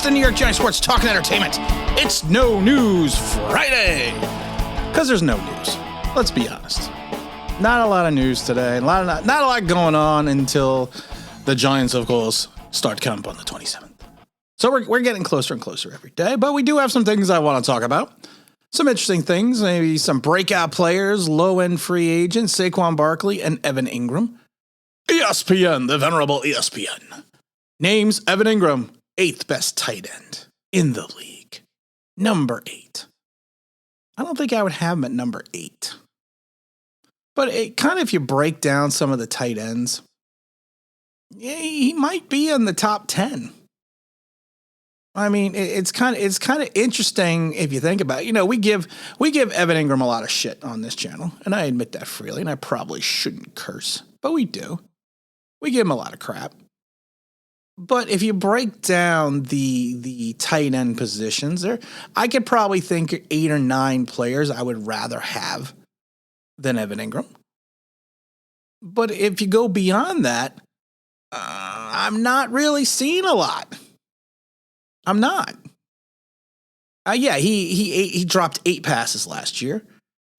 the New York Giants Sports Talk and Entertainment. It's No News Friday. Because there's no news. Let's be honest. Not a lot of news today. Not a lot going on until the Giants, of course, start camp on the 27th. So we're getting closer and closer every day. But we do have some things I want to talk about. Some interesting things. Maybe some breakout players, low-end free agents, Saquon Barkley and Evan Engram. ESPN, the venerable ESPN, names Evan Engram 8th best tight end in the league. Number 8. I don't think I would have him at number 8. But it kind of, if you break down some of the tight ends, yeah, he might be in the top 10. I mean, it's kind of interesting if you think about it. You know, we give Evan Engram a lot of shit on this channel, and I admit that freely, and I probably shouldn't curse, but we do. We give him a lot of crap. But if you break down the tight end positions there, I could probably think 8 or 9 players I would rather have than Evan Engram. But if you go beyond that, I'm not really seeing a lot. I'm not. Yeah, he dropped 8 passes last year.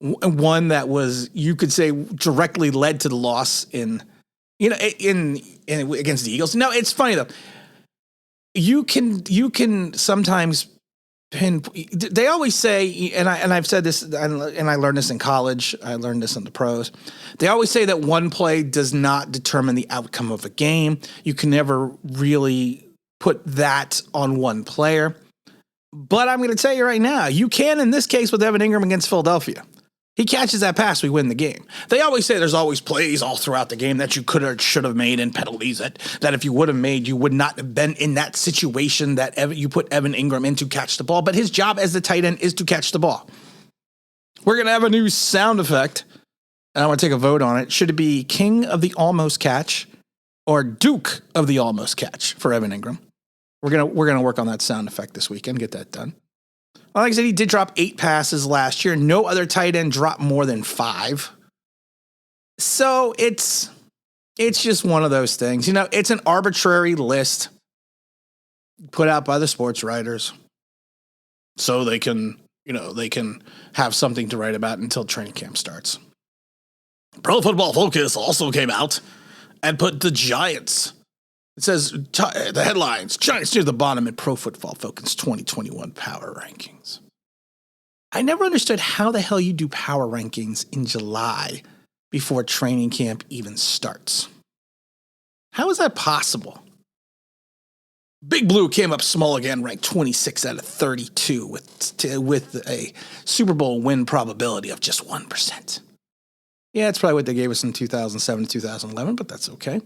One that was, you could say, directly led to the loss in against the Eagles. No, it's funny though. You can sometimes they always say, and I've said this, and I learned this in college. I learned this in the pros. They always say that one play does not determine the outcome of a game. You can never really put that on one player. But I'm going to tell you right now, you can in this case with Evan Engram against Philadelphia. He catches that pass, we win the game. They always say there's always plays all throughout the game that you could or should have made, and penalties that if you would have made, you would not have been in that situation that you put Evan Engram in to catch the ball. But his job as the tight end is to catch the ball. We're going to have a new sound effect, and I want to take a vote on it. Should it be King of the Almost Catch or Duke of the Almost Catch for Evan Engram? We're gonna work on that sound effect this weekend, get that done. Well, like I said, he did drop 8 passes last year. No other tight end dropped more than 5. So it's just one of those things. You know, it's an arbitrary list put out by the sports writers so they can have something to write about until training camp starts. Pro Football Focus also came out and put the Giants. It says, the headlines, Giants near the bottom in Pro Football Focus 2021 Power Rankings. I never understood how the hell you do power rankings in July before training camp even starts. How is that possible? Big Blue came up small again, ranked 26 out of 32 with a Super Bowl win probability of just 1%. Yeah, that's probably what they gave us in 2007 to 2011, but that's okay.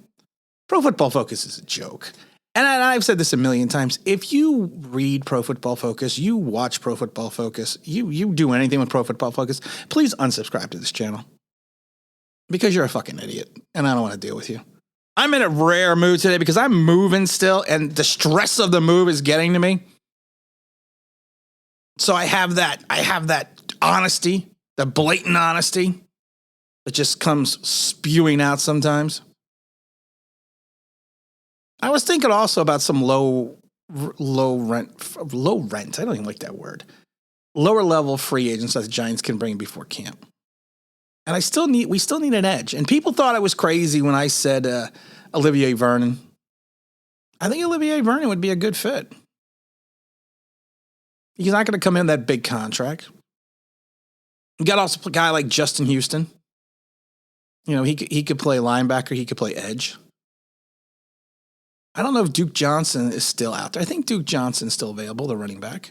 Pro Football Focus is a joke. And I've said this a million times. If you read Pro Football Focus, you watch Pro Football Focus, you do anything with Pro Football Focus, please unsubscribe to this channel. Because you're a fucking idiot, and I don't want to deal with you. I'm in a rare mood today because I'm moving still, and the stress of the move is getting to me. So I have that honesty, the blatant honesty that just comes spewing out sometimes. I was thinking also about some low rent. I don't even like that word. Lower level free agents that the Giants can bring before camp. And we still need an edge. And people thought I was crazy when I said Olivier Vernon. I think Olivier Vernon would be a good fit. He's not going to come in that big contract. You got also a guy like Justin Houston. You know, he could play linebacker. He could play edge. I don't know if Duke Johnson is still out there. I think Duke Johnson's still available, the running back.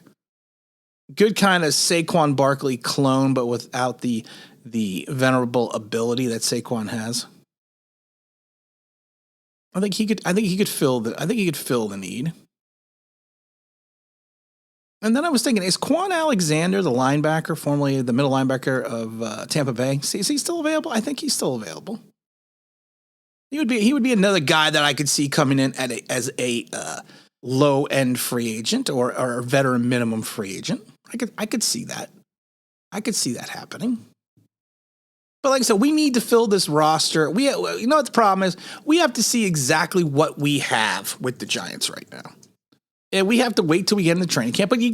Good kind of Saquon Barkley clone, but without the venerable ability that Saquon has. I think he could fill the need. And then I was thinking, is Quan Alexander, the linebacker, formerly the middle linebacker of Tampa Bay, is he still available? I think he's still available. He would be another guy that I could see coming in as a low end free agent or a veteran minimum free agent. I could see that. I could see that happening. But like I said, we need to fill this roster. You know what the problem is? We have to see exactly what we have with the Giants right now. And we have to wait till we get in the training camp, but you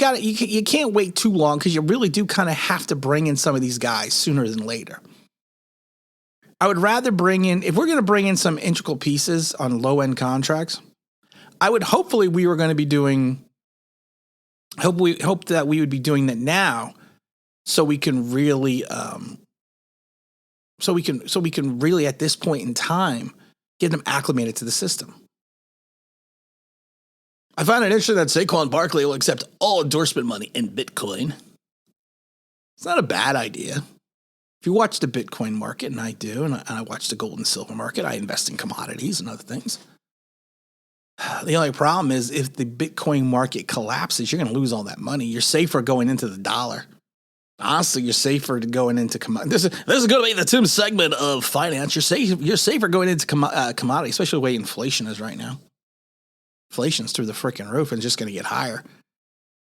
can't wait too long because you really do kind of have to bring in some of these guys sooner than later. I would rather bring in, if we're going to bring in some integral pieces on low-end contracts, I would hope that we would be doing that now, so we can really, so we can really at this point in time get them acclimated to the system. I find it interesting that Saquon Barkley will accept all endorsement money in Bitcoin. It's not a bad idea. If you watch the Bitcoin market, and I do, and I watch the gold and silver market, I invest in commodities and other things. The only problem is if the Bitcoin market collapses, you're going to lose all that money. You're safer going into the dollar. Honestly, you're safer to going into commodities. This is going to be the Tim segment of finance. You're safer going into commodities, especially the way inflation is right now. Inflation's through the freaking roof and it's just going to get higher.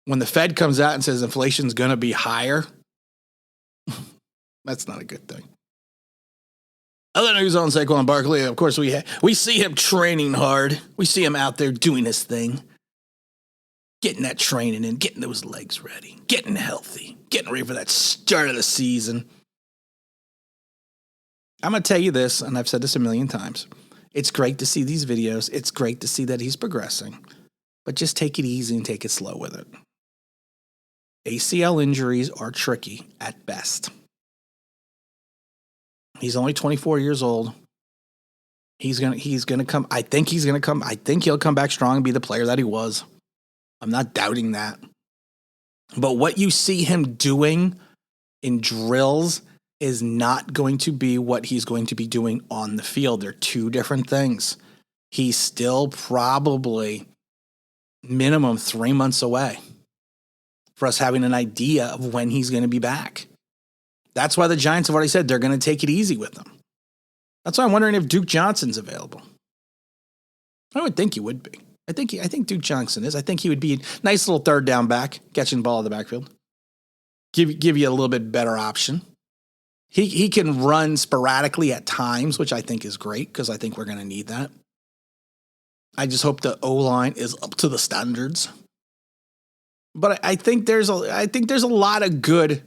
When the Fed comes out and says inflation's going to be higher, that's not a good thing. Other news on Saquon Barkley, of course, we see him training hard. We see him out there doing his thing, getting that training in, getting those legs ready, getting healthy, getting ready for that start of the season. I'm going to tell you this, and I've said this a million times. It's great to see these videos. It's great to see that he's progressing, but just take it easy and take it slow with it. ACL injuries are tricky at best. He's only 24 years old. He's gonna come. I think he's gonna come. I think he'll come back strong and be the player that he was. I'm not doubting that. But what you see him doing in drills is not going to be what he's going to be doing on the field. They're two different things. He's still probably minimum 3 months away for us having an idea of when he's going to be back. That's why the Giants have already said they're going to take it easy with him. That's why I'm wondering if Duke Johnson's available. I would think he would be. I think Duke Johnson is. I think he would be a nice little third down back, catching the ball in the backfield. Give you a little bit better option. He can run sporadically at times, which I think is great because I think we're going to need that. I just hope the O-line is up to the standards. But I think there's a lot of good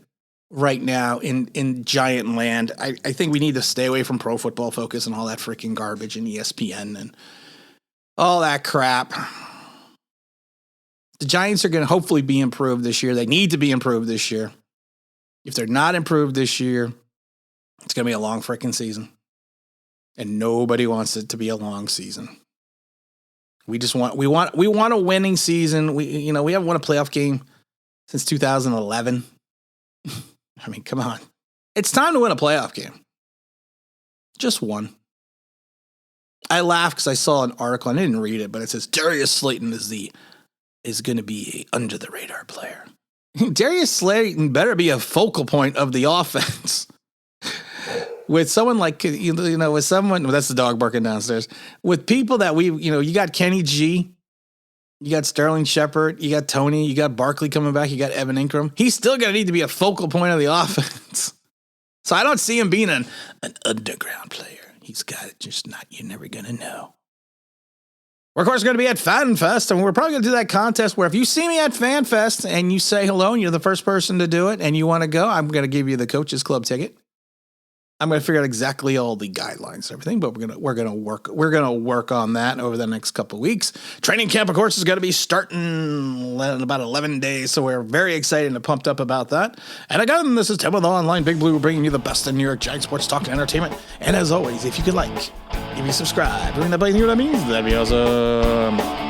right now in Giant land. I think we need to stay away from Pro Football Focus and all that freaking garbage and ESPN and all that crap. The Giants are going to hopefully be improved this year. They need to be improved this year. If they're not improved this year, it's going to be a long freaking season. And nobody wants it to be a long season. We want a winning season. We haven't won a playoff game since 2011. I mean, come on. It's time to win a playoff game. Just one. I laughed because I saw an article, and I didn't read it, but it says Darius Slayton is going to be a under the radar player. Darius Slayton better be a focal point of the offense. With someone like, with someone, well, that's the dog barking downstairs. With people that you got Kenny G, you got Sterling Shepard, you got Tony, you got Barkley coming back, you got Evan Engram. He's still going to need to be a focal point of the offense. So I don't see him being an underground player. He's got it, just not, you're never going to know. We're, of course, going to be at FanFest, and we're probably going to do that contest where if you see me at FanFest and you say hello and you're the first person to do it and you want to go, I'm going to give you the Coaches Club ticket. I'm going to figure out exactly all the guidelines and everything, but we're going to work on that over the next couple of weeks. Training camp, of course, is going to be starting in about 11 days, so we're very excited and pumped up about that. And again, this is Tim with Online Big Blue, bringing you the best in New York Giants sports talk and entertainment. And as always, if you could if you subscribe, ring that bell, you know what that means? That'd be awesome.